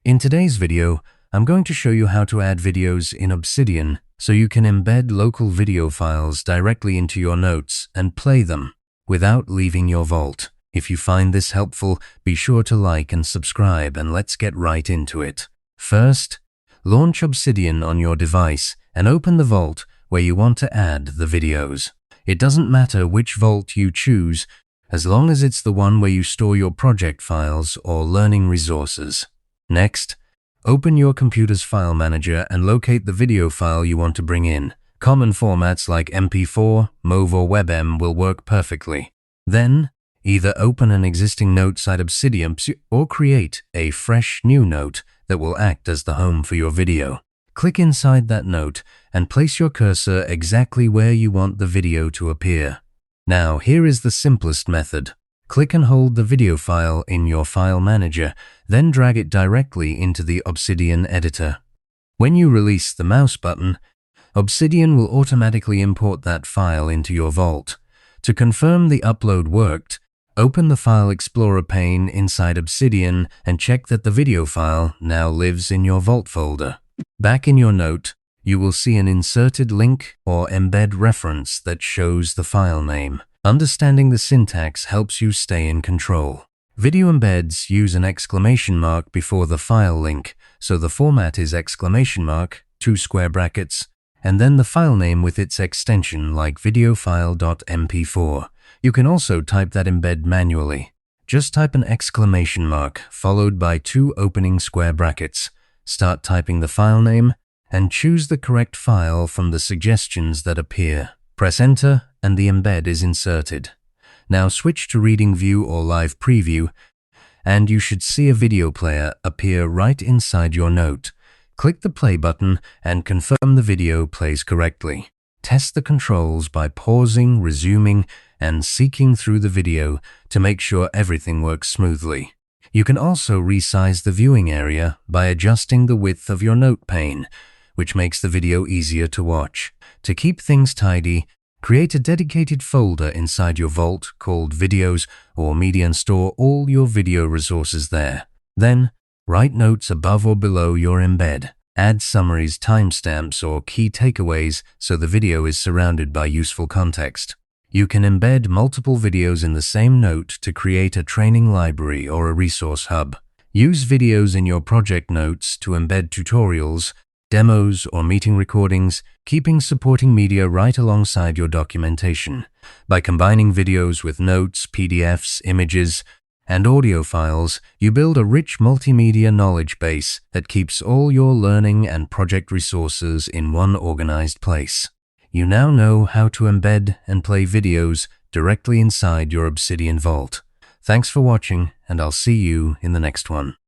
In today's video, I'm going to show you how to add videos in Obsidian so you can embed local video files directly into your notes and play them without leaving your vault. If you find this helpful, be sure to like and subscribe, and let's get right into it. First, launch Obsidian on your device and open the vault where you want to add the videos. It doesn't matter which vault you choose, as long as it's the one where you store your project files or learning resources. Next, open your computer's file manager and locate the video file you want to bring in. Common formats like MP4, MOV or WebM will work perfectly. Then, either open an existing note site Obsidian or create a fresh new note that will act as the home for your video. Click inside that note and place your cursor exactly where you want the video to appear. Now, here is the simplest method. Click and hold the video file in your file manager, then drag it directly into the Obsidian editor. When you release the mouse button, Obsidian will automatically import that file into your vault. To confirm the upload worked, open the File Explorer pane inside Obsidian and check that the video file now lives in your vault folder. Back in your note, you will see an inserted link or embed reference that shows the file name. Understanding the syntax helps you stay in control. Video embeds use an exclamation mark before the file link, so the format is exclamation mark, 2 square brackets, and then the file name with its extension like videofile.mp4. You can also type that embed manually. Just type an exclamation mark followed by 2 opening square brackets. Start typing the file name and choose the correct file from the suggestions that appear. Press enter and the embed is inserted. Now switch to reading view or live preview and you should see a video player appear right inside your note. Click the play button and confirm the video plays correctly. Test the controls by pausing, resuming, and seeking through the video to make sure everything works smoothly. You can also resize the viewing area by adjusting the width of your note pane, which makes the video easier to watch. To keep things tidy, create a dedicated folder inside your vault called Videos or Media and store all your video resources there. Then, write notes above or below your embed. Add summaries, timestamps, or key takeaways so the video is surrounded by useful context. You can embed multiple videos in the same note to create a training library or a resource hub. Use videos in your project notes to embed tutorials, demos, or meeting recordings, keeping supporting media right alongside your documentation. By combining videos with notes, PDFs, images, and audio files, you build a rich multimedia knowledge base that keeps all your learning and project resources in one organized place. You now know how to embed and play videos directly inside your Obsidian vault. Thanks for watching, and I'll see you in the next one.